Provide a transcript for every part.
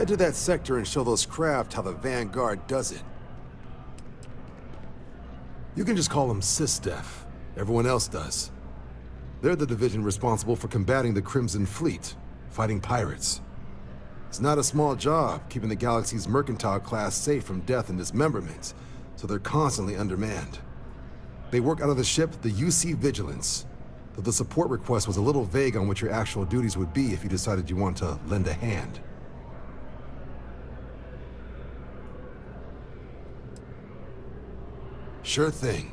Head to that sector and show those craft how the Vanguard does it. You can just call them SysDef. Everyone else does. They're the division responsible for combating the Crimson Fleet, fighting pirates. It's not a small job, keeping the galaxy's mercantile class safe from death and dismemberment, so they're constantly undermanned. They work out of the ship, the UC Vigilance, though the support request was a little vague on what your actual duties would be if you decided you want to lend a hand. Sure thing.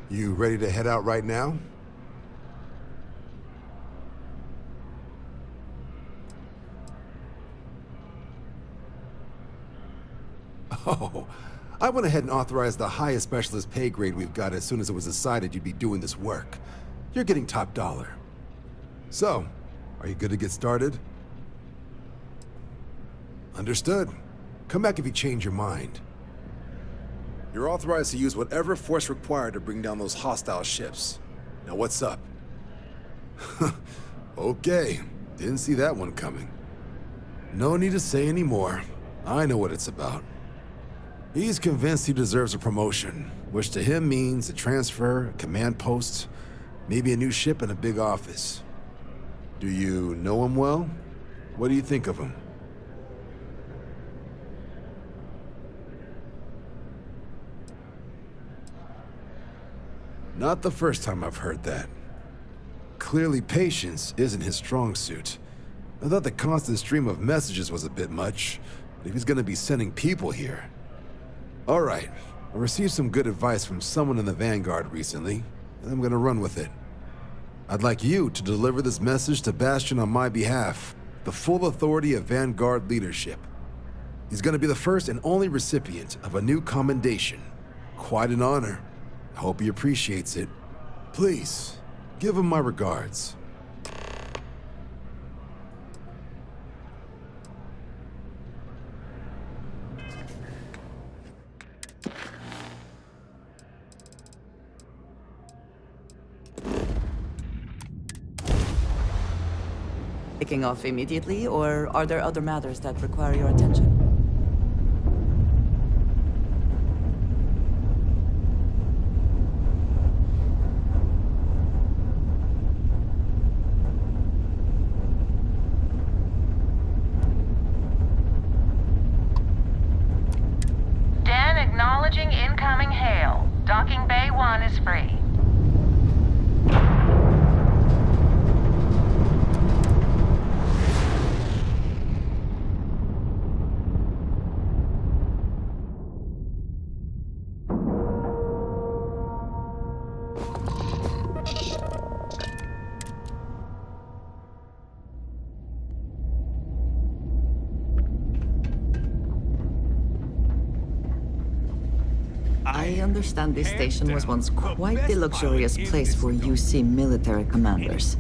You ready to head out right now? Oh, I went ahead and authorized the highest specialist pay grade we've got as soon as it was decided you'd be doing this work. You're getting top dollar. So, are you good to get started? Understood. Come back if you change your mind. You're authorized to use whatever force required to bring down those hostile ships. Now what's up? Okay, didn't see that one coming. No need to say any more. I know what it's about. He's convinced he deserves a promotion, which to him means a transfer, a command post, maybe a new ship and a big office. Do you know him well? What do you think of him? Not the first time I've heard that. Clearly patience isn't his strong suit. I thought the constant stream of messages was a bit much, but if he's gonna be sending people here. All right, I received some good advice from someone in the Vanguard recently, and I'm gonna run with it. I'd like you to deliver this message to Bastion on my behalf, the full authority of Vanguard leadership. He's gonna be the first and only recipient of a new commendation. Quite an honor. I hope he appreciates it. Please, give him my regards. Taking off immediately, or are there other matters that require your attention? Dan acknowledging incoming hail. Docking Bay 1 is free. I understand this station was once quite the luxurious place for UC military commanders.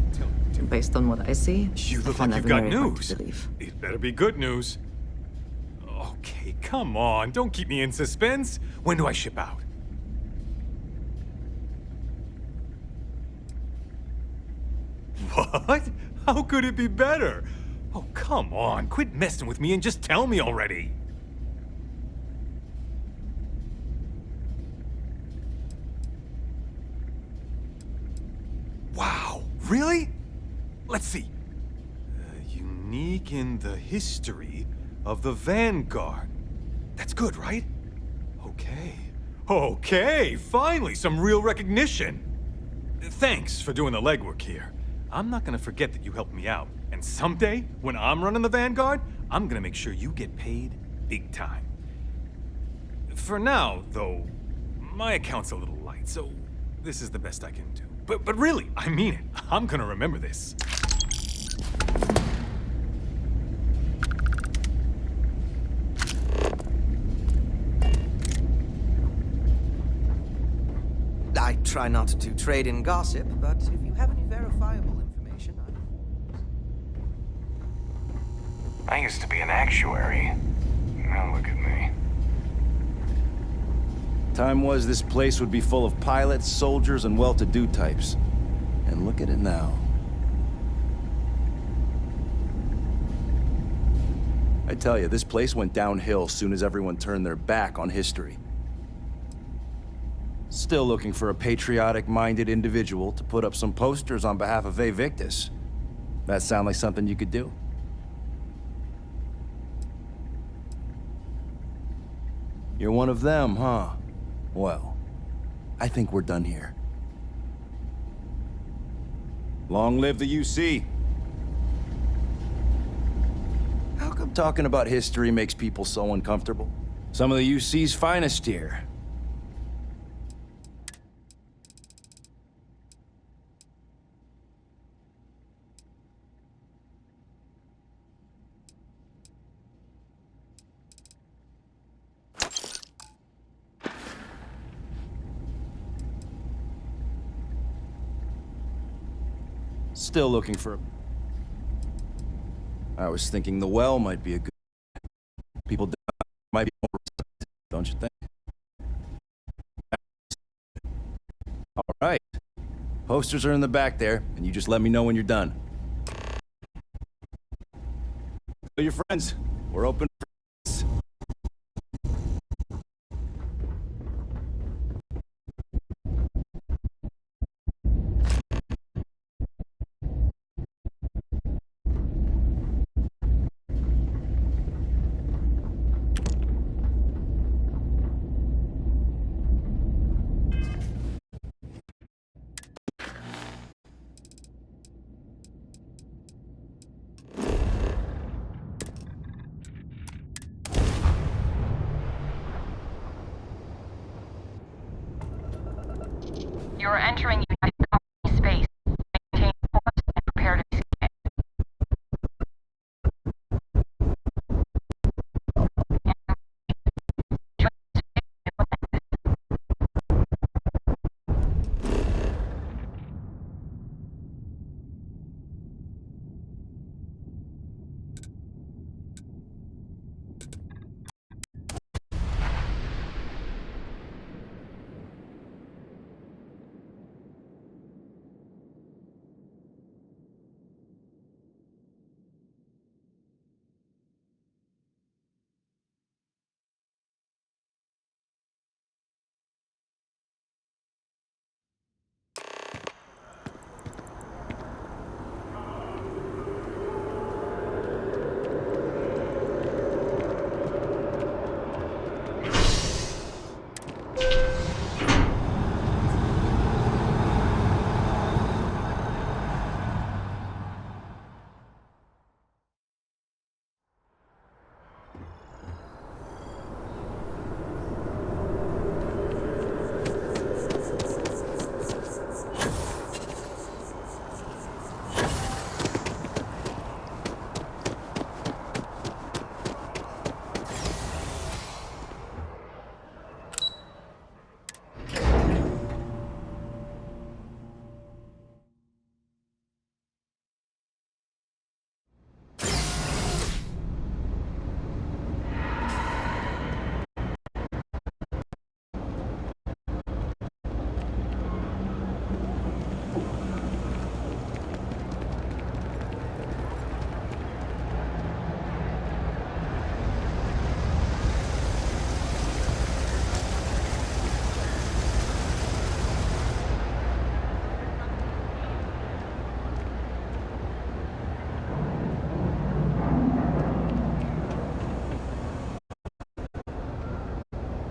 Based on what I see, You I look find like that you've got very hard news. to believe. It better be good news. Okay, come on. Don't keep me in suspense. When do I ship out? What? How could it be better? Oh, come on. Quit messing with me and just tell me already. Wow, really? Let's see. Unique in the history of the Vanguard. That's good, right? Okay. Okay, finally, some real recognition. Thanks for doing the legwork here. I'm not gonna forget that you helped me out. And someday, when I'm running the Vanguard, I'm gonna make sure you get paid big time. For now, though, my account's a little light, so this is the best I can do. But really, I mean it. I'm gonna remember this. I try not to trade in gossip, but if you have any verifiable information, I used to be an actuary. Now look at me. Time was this place would be full of pilots, soldiers, and well-to-do types. And look at it now. I tell you, this place went downhill soon as everyone turned their back on history. Still looking for a patriotic-minded individual to put up some posters on behalf of Victus. That sound like something you could do? You're one of them, huh? Well, I think we're done here. Long live the UC! How come talking about history makes people so uncomfortable? Some of the UC's finest here. Still looking for a... I was thinking the well might be a good... People might be more receptive, don't you think? All right. Posters are in the back there, and you just let me know when you're done. Tell your friends. We're open for... You're entering United Colony space. Maintain course and prepare to escape.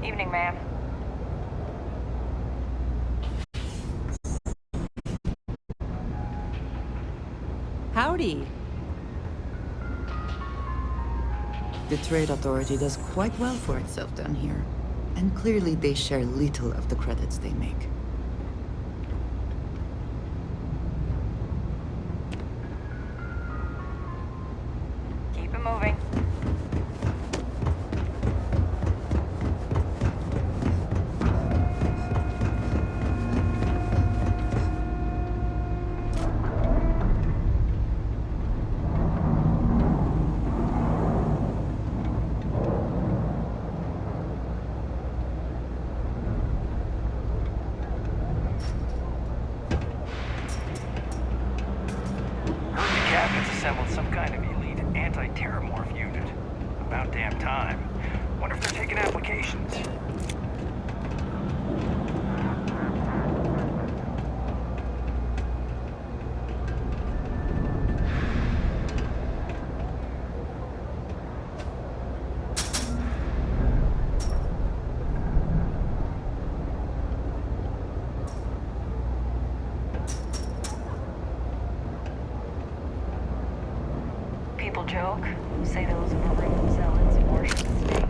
Evening, ma'am. Howdy. The Trade Authority does quite well for itself down here. And clearly they share little of the credits they make. Keep it moving. Heard the captain's assembled some kind of elite anti-terrormorph unit. About damn time. Wonder if they're taking applications. People joke, say those maroon zealots worship the snake.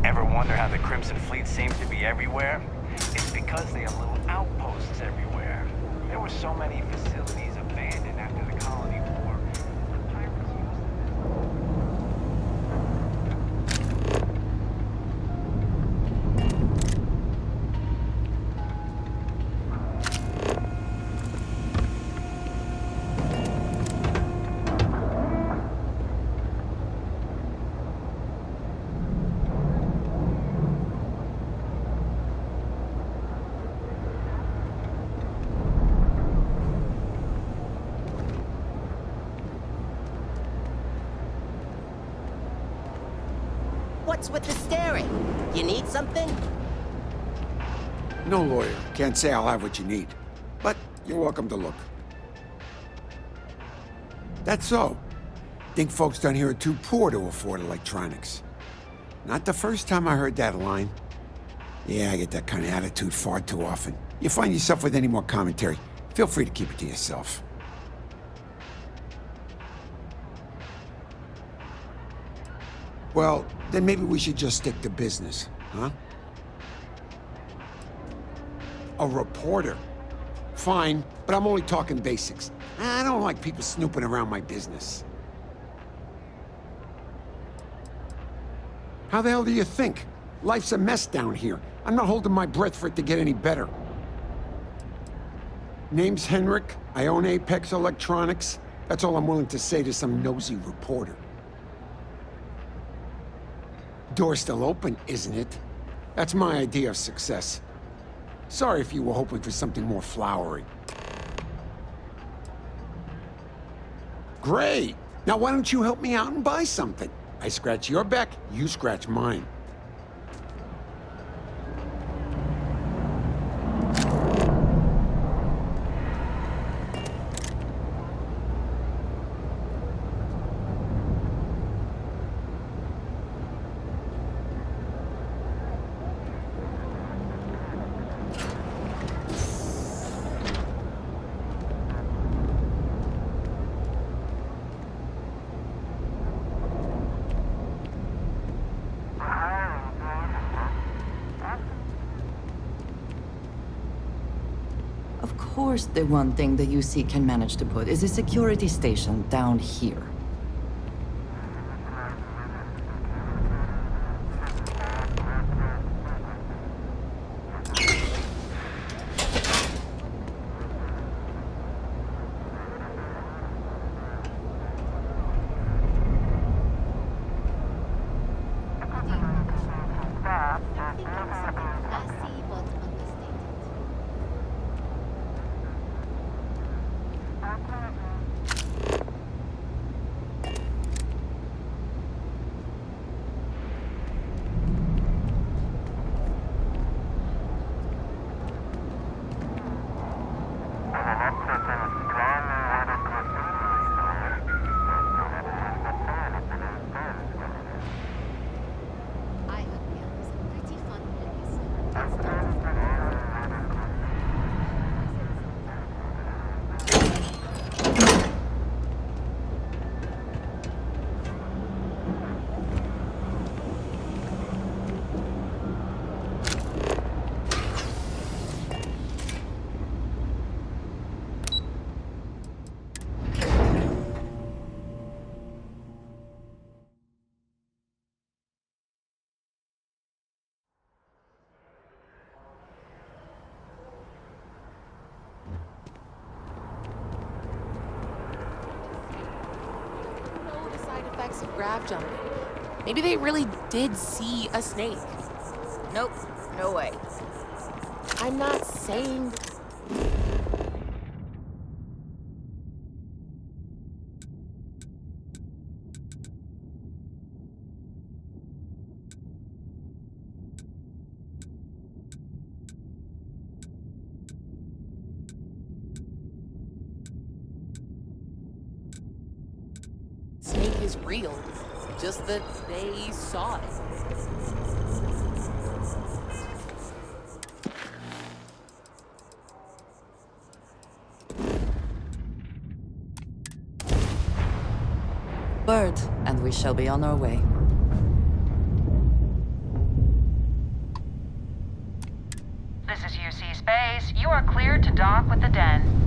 Ever wonder how the Crimson Fleet seems to be everywhere? It's because they have little outposts everywhere. There were so many facilities abandoned after the Colony War. The pirates used What's with the staring? You need something? No lawyer. Can't say I'll have what you need. But you're welcome to look. That's so. Think folks down here are too poor to afford electronics. Not the first time I heard that line. Yeah, I get that kind of attitude far too often. You find yourself with any more commentary, feel free to keep it to yourself. Well, then maybe we should just stick to business, huh? A reporter. Fine, but I'm only talking basics. I don't like people snooping around my business. How the hell do you think? Life's a mess down here. I'm not holding my breath for it to get any better. Name's Henrik. I own Apex Electronics. That's all I'm willing to say to some nosy reporter. Door's still open, isn't it? That's my idea of success. Sorry if you were hoping for something more flowery. Great! Now why don't you help me out and buy something? I scratch your back, you scratch mine. Of course, the one thing the UC can manage to put is a security station down here. evidence of grav jumping. Maybe they really did see a snake. Nope, no way. I'm not saying... Snake is real, just that they saw it. Bird, and we shall be on our way. This is UC Space. You are cleared to dock with the Den.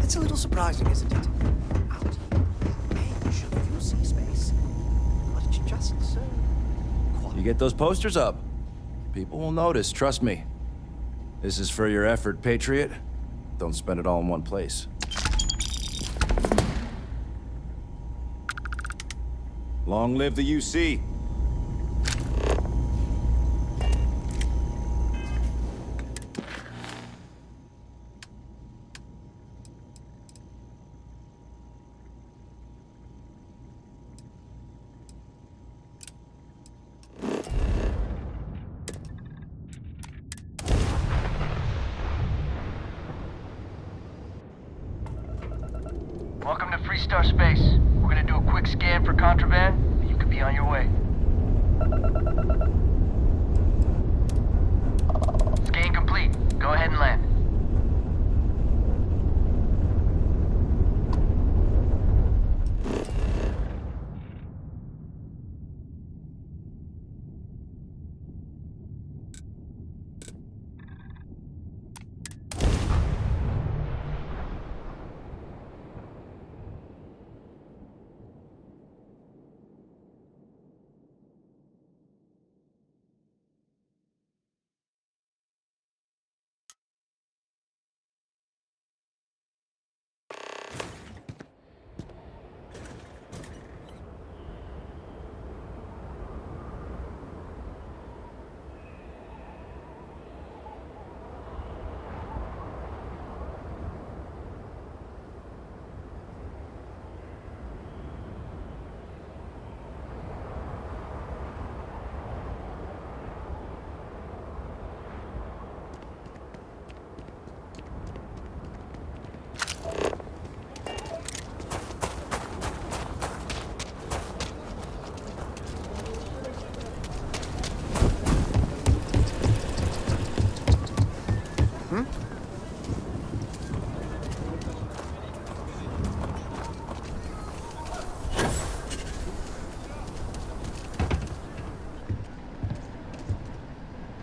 It's a little surprising, isn't it? Out of the edge of UC space. But it's just so quiet. You get those posters up. People will notice, trust me. This is for your effort, Patriot. Don't spend it all in one place. Long live the UC. Welcome to Freestar Space. We're gonna do a quick scan for contraband, and you can be on your way. Scan complete. Go ahead and land.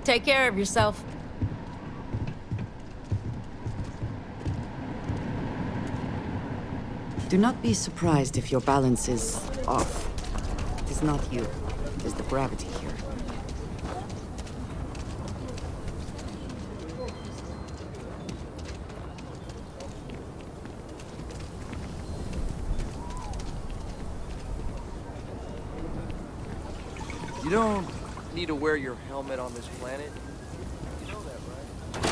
Take care of yourself. Do not be surprised if your balance is off. It is not you. It is the gravity here. You don't need to wear your helmet on this planet. You know that, right?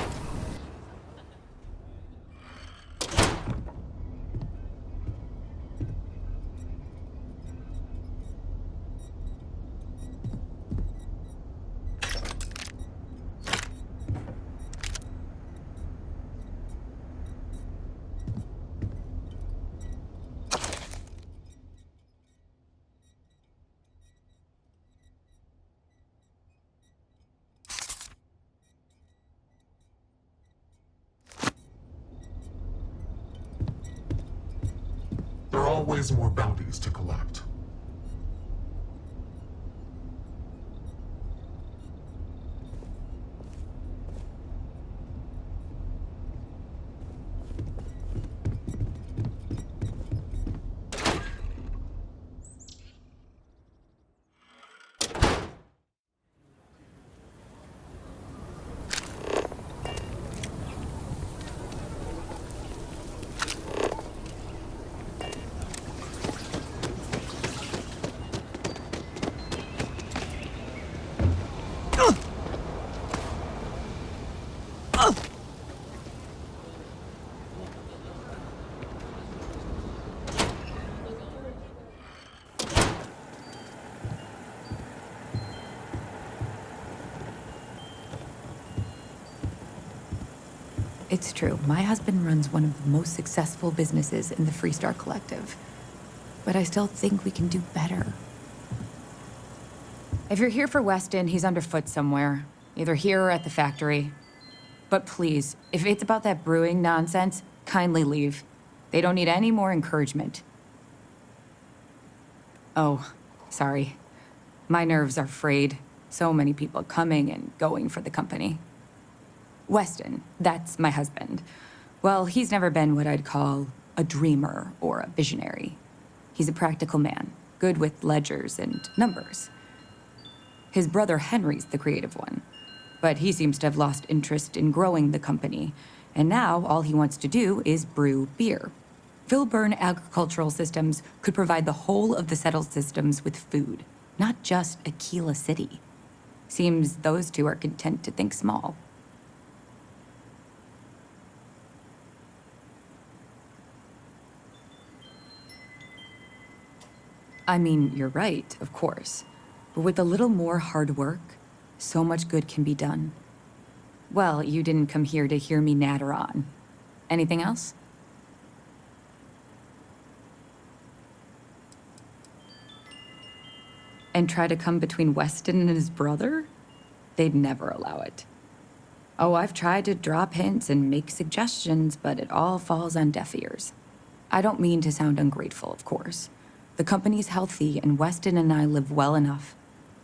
There are always more bounties to collect. It's true. My husband runs one of the most successful businesses in the Freestar Collective. But I still think we can do better. If you're here for Weston, he's underfoot somewhere. Either here or at the factory. But please, if it's about that brewing nonsense, kindly leave. They don't need any more encouragement. Oh, sorry. My nerves are frayed. So many people coming and going for the company. Weston, that's my husband. Well, he's never been what I'd call a dreamer or a visionary. He's a practical man, good with ledgers and numbers. His brother Henry's the creative one, but he seems to have lost interest in growing the company, and now all he wants to do is brew beer. Filburn Agricultural Systems could provide the whole of the settled systems with food, not just Aquila City. Seems those two are content to think small. I mean, you're right, of course. But with a little more hard work, so much good can be done. Well, you didn't come here to hear me natter on. Anything else? And try to come between Weston and his brother? They'd never allow it. Oh, I've tried to drop hints and make suggestions, but it all falls on deaf ears. I don't mean to sound ungrateful, of course. The company's healthy, and Weston and I live well enough.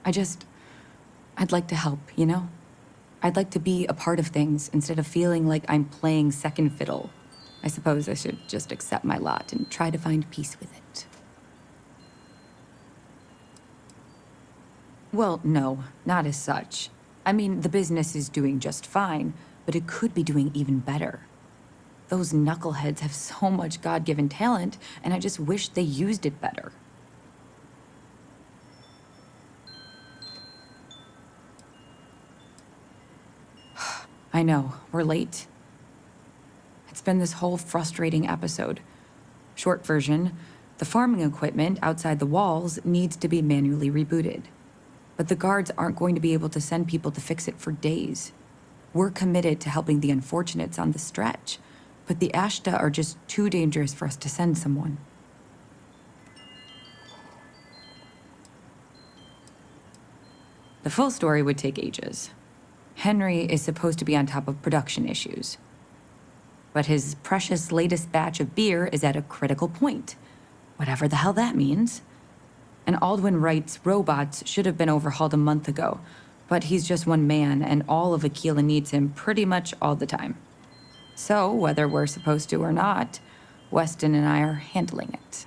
I'd like to help, you know? I'd like to be a part of things instead of feeling like I'm playing second fiddle. I suppose I should just accept my lot and try to find peace with it. Well, no, not as such. I mean, the business is doing just fine, but it could be doing even better. Those knuckleheads have so much God-given talent, and I just wish they used it better. I know, we're late. It's been this whole frustrating episode. Short version, the farming equipment outside the walls needs to be manually rebooted. But the guards aren't going to be able to send people to fix it for days. We're committed to helping the unfortunates on the stretch, but the Ashta are just too dangerous for us to send someone. The full story would take ages. Henry is supposed to be on top of production issues. But his precious latest batch of beer is at a critical point. Whatever the hell that means. And Aldwin Wright's robots should have been overhauled a month ago, but he's just one man, and all of Aquila needs him pretty much all the time. So, whether we're supposed to or not, Weston and I are handling it.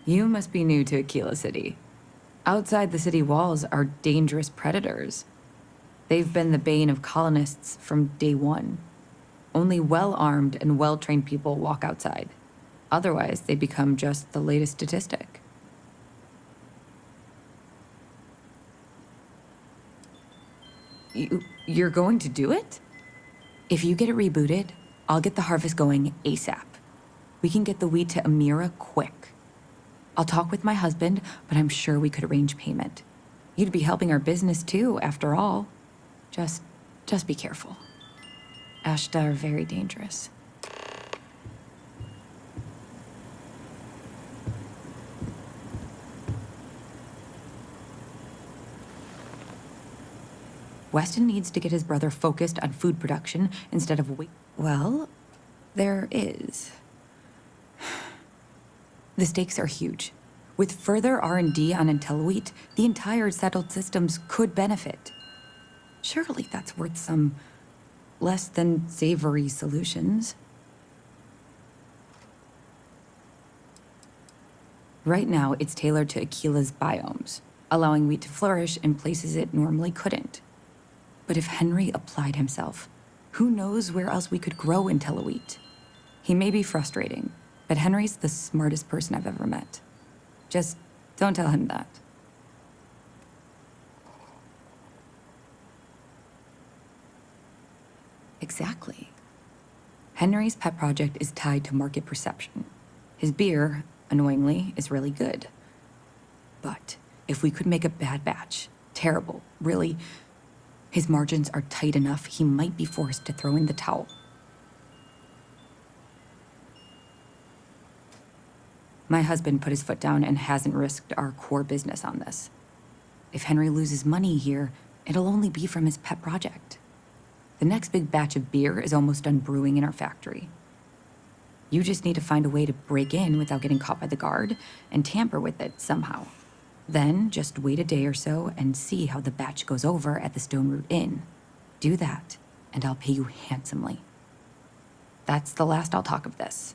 You must be new to Aquila City. Outside the city walls are dangerous predators. They've been the bane of colonists from day one. Only well-armed and well-trained people walk outside. Otherwise, they become just the latest statistic. You're going to do it? If you get it rebooted, I'll get the harvest going ASAP. We can get the wheat to Amira quick. I'll talk with my husband, but I'm sure we could arrange payment. You'd be helping our business too, after all. Just be careful. Ashta are very dangerous. Weston needs to get his brother focused on food production instead of well, there is. The stakes are huge. With further R&D on IntelliWheat, the entire settled systems could benefit. Surely that's worth some less than savory solutions. Right now, it's tailored to Aquila's biomes, allowing wheat to flourish in places it normally couldn't. But if Henry applied himself, who knows where else we could grow IntelliWheat? He may be frustrating, but Henry's the smartest person I've ever met. Just don't tell him that. Exactly. Henry's pet project is tied to market perception. His beer, annoyingly, is really good. But if we could make a bad batch, terrible, really His margins are tight enough, he might be forced to throw in the towel. My husband put his foot down and hasn't risked our core business on this. If Henry loses money here, it'll only be from his pet project. The next big batch of beer is almost done brewing in our factory. You just need to find a way to break in without getting caught by the guard and tamper with it somehow. Then just wait a day or so and see how the batch goes over at the Stone Root Inn. Do that, and I'll pay you handsomely. That's the last I'll talk of this.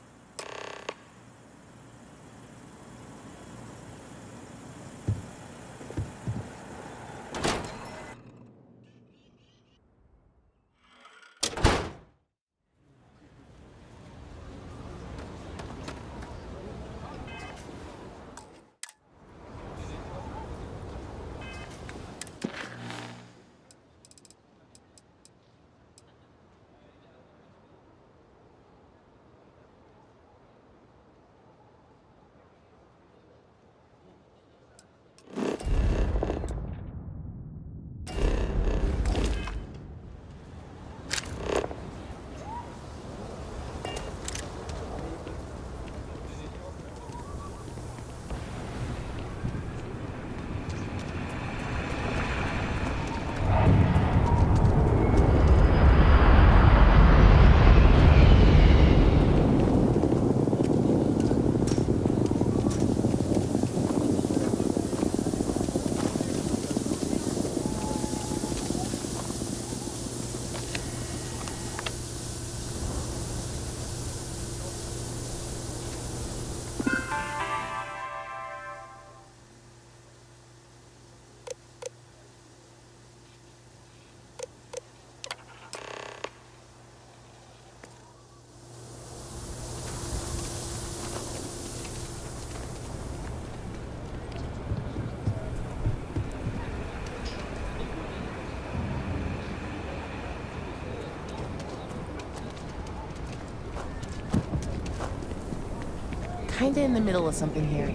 Kinda in the middle of something here.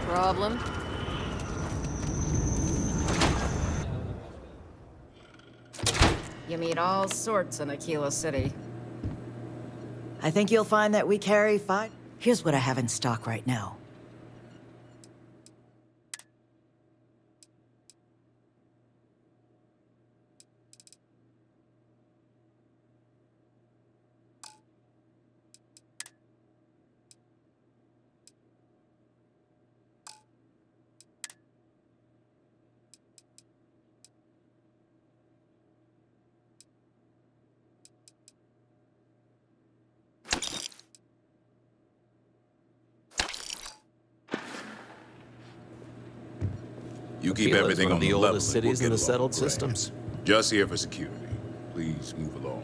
Problem? You meet all sorts in Aquila City. I think you'll find that we carry fine. Here's what I have in stock right now. You keep Aquila's everything one on of the level oldest and we'll cities in get the along settled great. systems. Just here for security. Please move along.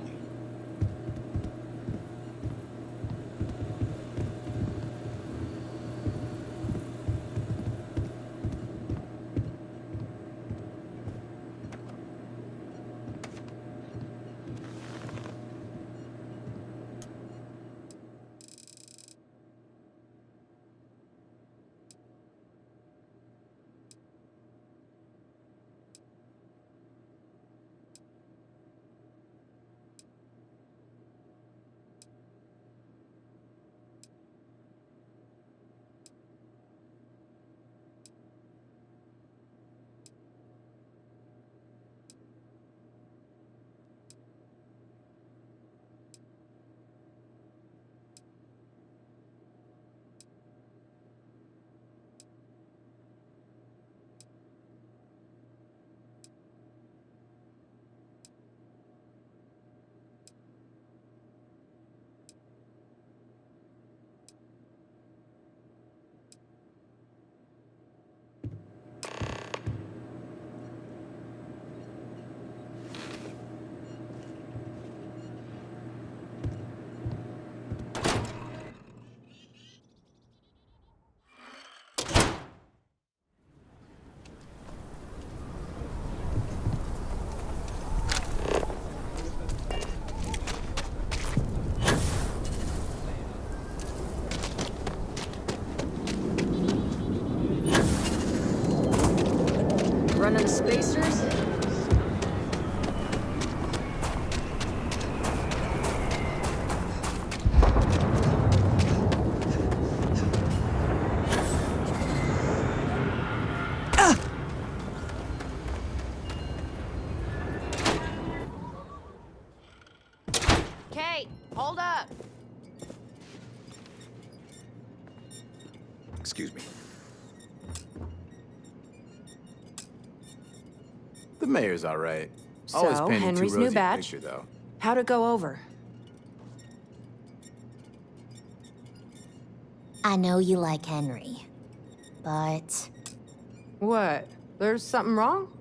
spacers? Kate, hold up. Excuse me. The mayor's all right. Always So, painting Henry's too new rosy a badge? picture, though. How'd it go over? I know you like Henry, but... What? There's something wrong?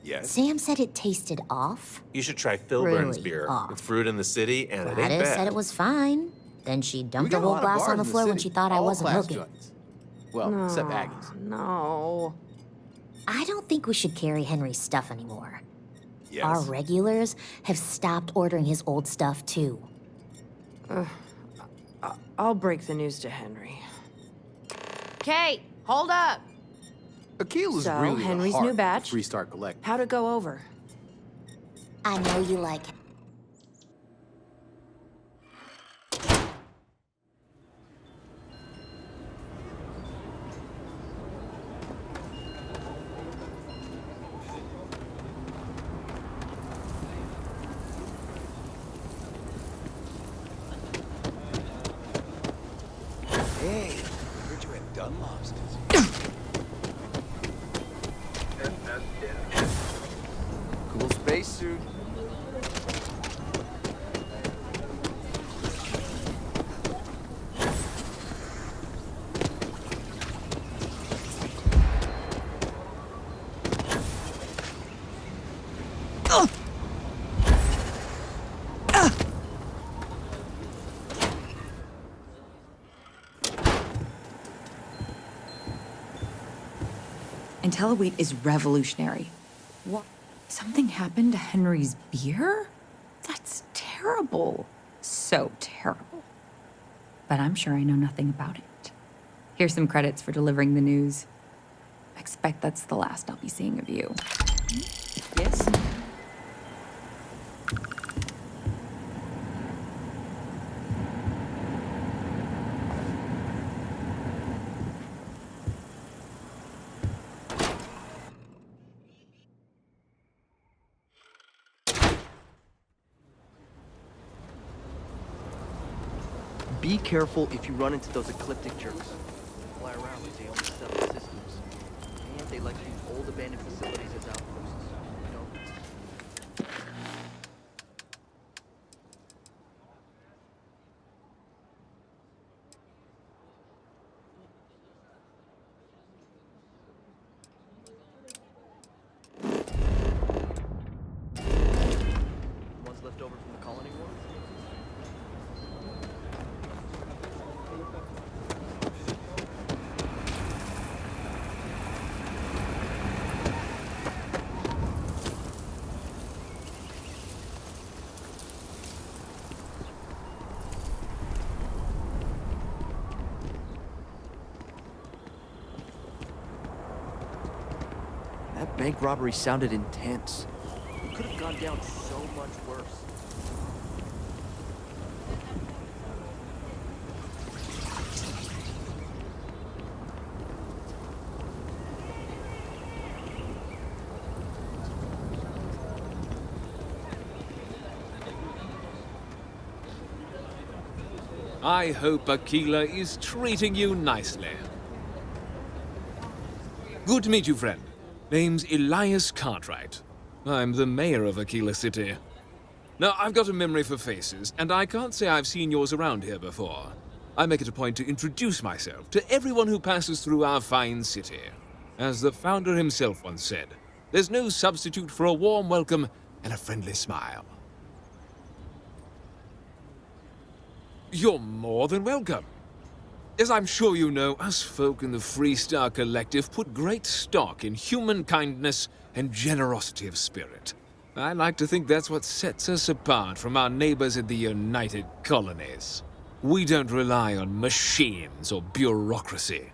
Yes. Sam said it tasted off. You should try Filburn's Really beer. off. It's brewed in the city, and it ain't Gladys bad. said it was fine. Then she dumped a got a whole lot of glass bars on the in the floor when city, she thought I all wasn't class looking. joints. Well, except Aggie's. No. I don't think we should carry Henry's stuff anymore. Yes. Our regulars have stopped ordering his old stuff, too. I'll break the news to Henry. Kate, hold up. Akila's So, really Henry's the heart new of the badge? Free Star Collective. How'd it go over? I know you like... Hey, heard you had Dunlops. Cool spacesuit. IntelliWheat is revolutionary. What? Something happened to Henry's beer? That's terrible. So terrible. But I'm sure I know nothing about it. Here's some credits for delivering the news. Expect that's the last I'll be seeing of you. Yes? Be careful if you run into those ecliptic jerks. They fly around like they own 7 systems. And they like to use old abandoned facilities as outposts. You know? Ones left over from the colony war? That bank robbery sounded intense. It could have gone down so much worse. I hope Aquila is treating you nicely. Good to meet you, friend. Name's Elias Cartwright. I'm the mayor of Aquila City. Now, I've got a memory for faces, and I can't say I've seen yours around here before. I make it a point to introduce myself to everyone who passes through our fine city. As the founder himself once said, there's no substitute for a warm welcome and a friendly smile. You're more than welcome. As I'm sure you know, us folk in the Free Star Collective put great stock in human kindness and generosity of spirit. I like to think that's what sets us apart from our neighbors in the United Colonies. We don't rely on machines or bureaucracy.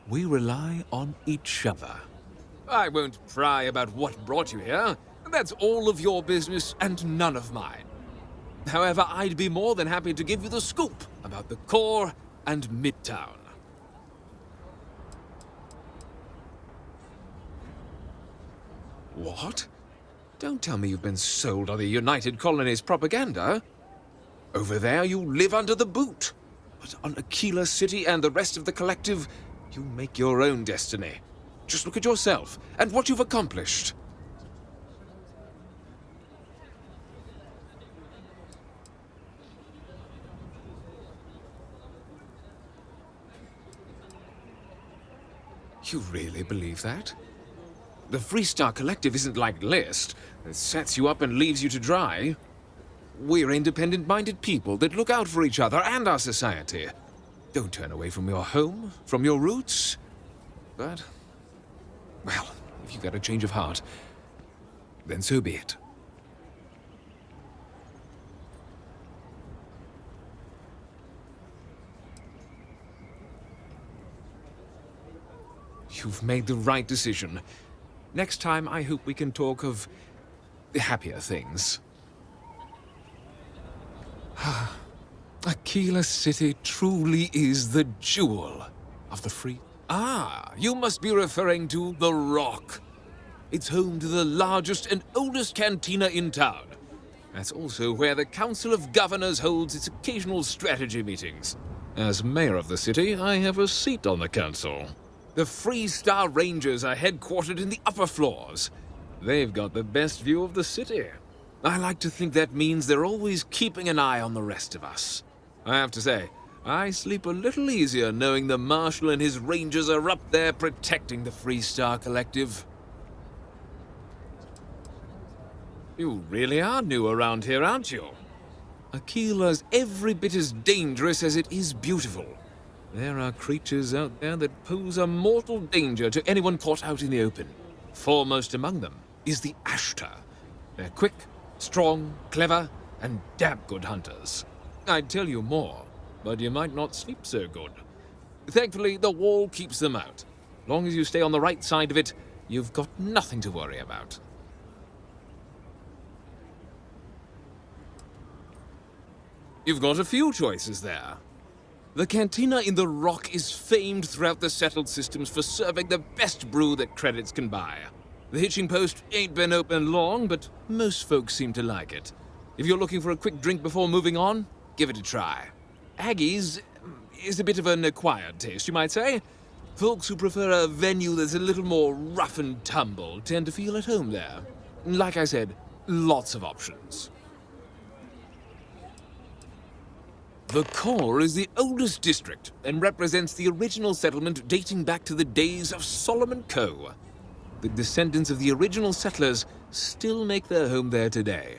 We rely on each other. I won't pry about what brought you here. That's all of your business and none of mine. However, I'd be more than happy to give you the scoop about the core and Midtown. What? Don't tell me you've been sold on the United Colonies propaganda. Over there, you live under the boot. But on Aquila City and the rest of the collective, you make your own destiny. Just look at yourself and what you've accomplished. You really believe that? The Freestar Collective isn't like List. It sets you up and leaves you to dry. We're independent-minded people that look out for each other and our society. Don't turn away from your home, from your roots. But, well, if you got a change of heart, then so be it. You've made the right decision. Next time, I hope we can talk of happier things. Aquila City truly is the jewel of the free... Ah, you must be referring to The Rock. It's home to the largest and oldest cantina in town. That's also where the Council of Governors holds its occasional strategy meetings. As mayor of the city, I have a seat on the council. The Freestar Rangers are headquartered in the upper floors. They've got the best view of the city. I like to think that means they're always keeping an eye on the rest of us. I have to say, I sleep a little easier knowing the Marshal and his Rangers are up there protecting the Freestar Collective. You really are new around here, aren't you? Aquila's every bit as dangerous as it is beautiful. There are creatures out there that pose a mortal danger to anyone caught out in the open. Foremost among them is the Ashtar. They're quick, strong, clever, and damn good hunters. I'd tell you more, but you might not sleep so good. Thankfully, the wall keeps them out. Long as you stay on the right side of it, you've got nothing to worry about. You've got a few choices there. The cantina in the Rock is famed throughout the settled systems for serving the best brew that credits can buy. The hitching post ain't been open long, but most folks seem to like it. If you're looking for a quick drink before moving on, give it a try. Aggie's is a bit of an acquired taste, you might say. Folks who prefer a venue that's a little more rough and tumble tend to feel at home there. Like I said, lots of options. The core is the oldest district and represents the original settlement dating back to the days of Solomon Coe. The descendants of the original settlers still make their home there today.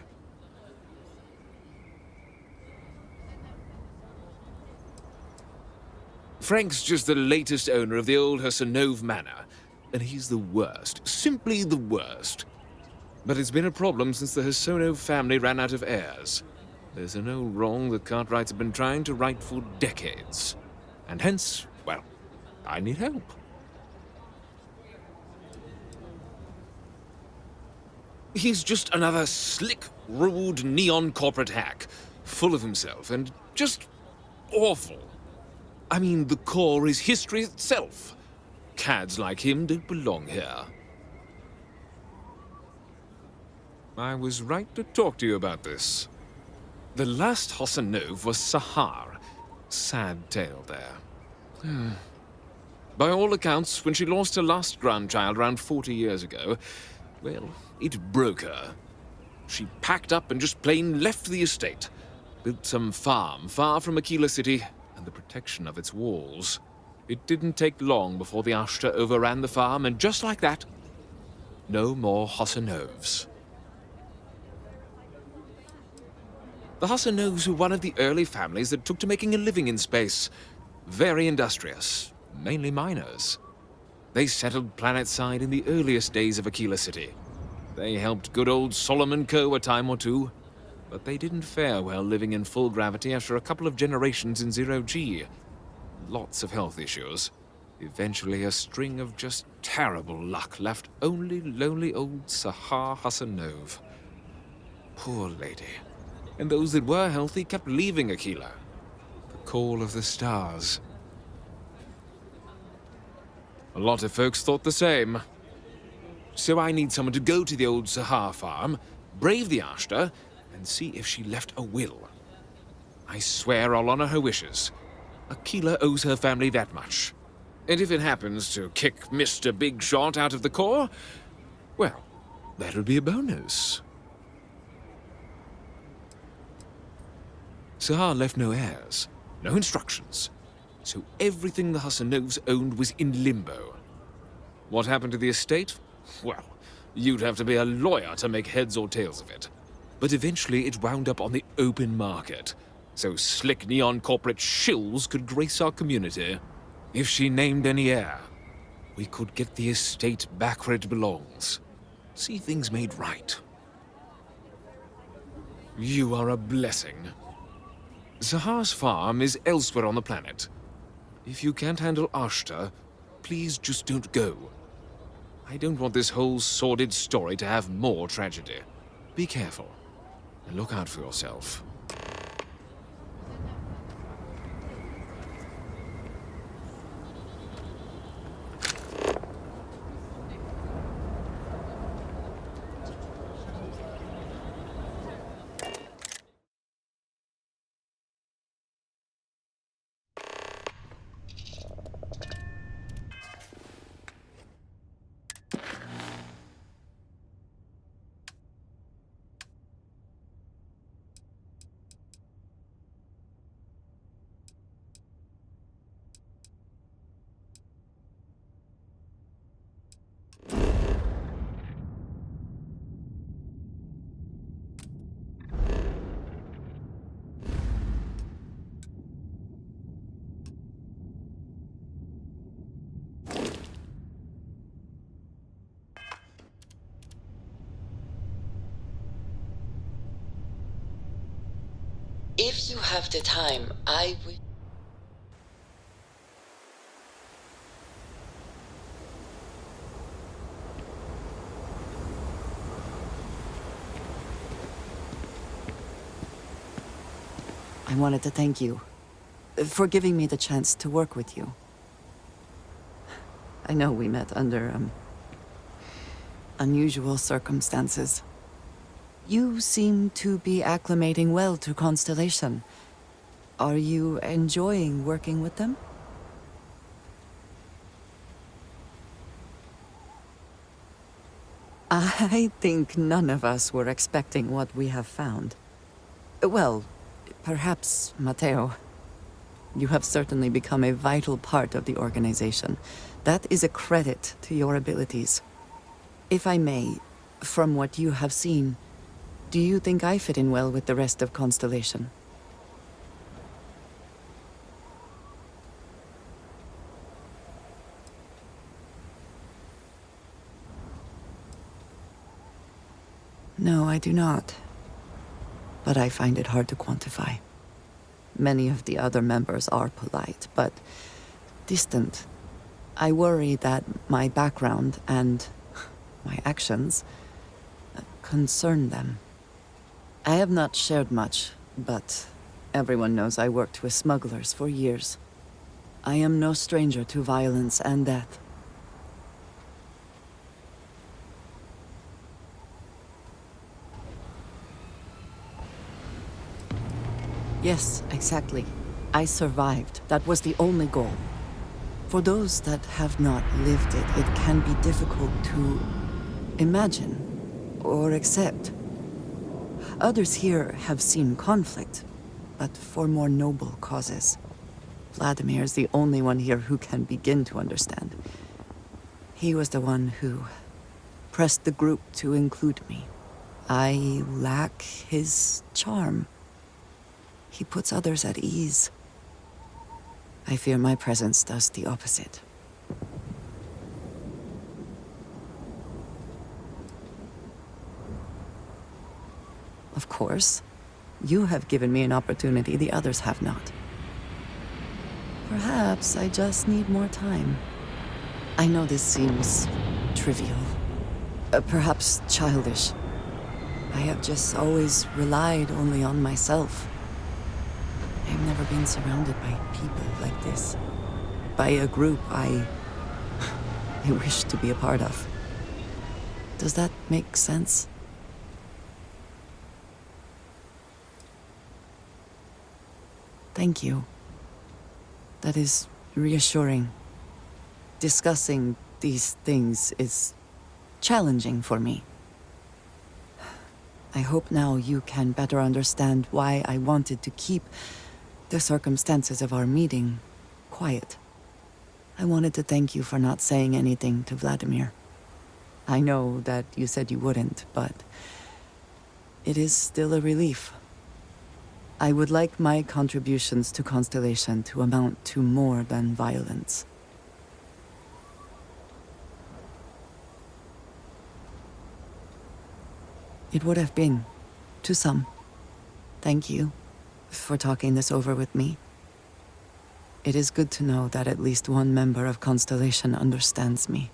Frank's just the latest owner of the old Hassanove Manor, and he's the worst, simply the worst. But it's been a problem since the Hassanove family ran out of heirs. There's an old wrong the Cartwrights have been trying to right for decades. And hence, well, I need help. He's just another slick, rude, neon corporate hack, full of himself and just awful. I mean, the core is history itself. Cads like him don't belong here. I was right to talk to you about this. The last Hassanove was Sahar. Sad tale there. By all accounts, when she lost her last grandchild around 40 years ago, well, it broke her. She packed up and just plain left the estate. Built some farm far from Aquila City and the protection of its walls. It didn't take long before the Ashtar overran the farm, and just like that, no more Hassanoves. The Hassanoves were one of the early families that took to making a living in space. Very industrious, mainly miners. They settled planetside in the earliest days of Aquila City. They helped good old Solomon Coe a time or two, but they didn't fare well living in full gravity after a couple of generations in zero-G. Lots of health issues. Eventually, a string of just terrible luck left only lonely old Sahar Hassanov. Poor lady. And those that were healthy kept leaving Aquila. The call of the stars. A lot of folks thought the same. So I need someone to go to the old Sahar farm, brave the Ashta, and see if she left a will. I swear I'll honor her wishes. Aquila owes her family that much. And if it happens to kick Mr. Big Shot out of the Corps, well, that'll be a bonus. Sahar left no heirs, no instructions, so everything the Hassanovs owned was in limbo. What happened to the estate? Well, you'd have to be a lawyer to make heads or tails of it. But eventually it wound up on the open market, so slick neon corporate shills could grace our community. If she named any heir, we could get the estate back where it belongs. See things made right. You are a blessing. Sahar's farm is elsewhere on the planet. If you can't handle Ashta, please just don't go. I don't want this whole sordid story to have more tragedy. Be careful, and look out for yourself. If you have the time, I will... I wanted to thank you for giving me the chance to work with you. I know we met under, unusual circumstances. You seem to be acclimating well to Constellation. Are you enjoying working with them? I think none of us were expecting what we have found. Well, perhaps Matteo. You have certainly become a vital part of the organization. That is a credit to your abilities. If I may, from what you have seen, do you think I fit in well with the rest of Constellation? No, I do not. But I find it hard to quantify. Many of the other members are polite, but distant. I worry that my background and my actions concern them. I have not shared much, but everyone knows I worked with smugglers for years. I am no stranger to violence and death. Yes, exactly. I survived. That was the only goal. For those that have not lived it, it can be difficult to imagine or accept. Others here have seen conflict, but for more noble causes. Vladimir is the only one here who can begin to understand. He was the one who pressed the group to include me. I lack his charm. He puts others at ease. I fear my presence does the opposite. Of course, you have given me an opportunity the others have not. Perhaps I just need more time. I know this seems trivial, perhaps childish. I have just always relied only on myself. I've never been surrounded by people like this. By a group I wish to be a part of. Does that make sense? Thank you. That is reassuring. Discussing these things is challenging for me. I hope now you can better understand why I wanted to keep the circumstances of our meeting quiet. I wanted to thank you for not saying anything to Vladimir. I know that you said you wouldn't, but it is still a relief. I would like my contributions to Constellation to amount to more than violence. It would have been, to some. Thank you for talking this over with me. It is good to know that at least one member of Constellation understands me.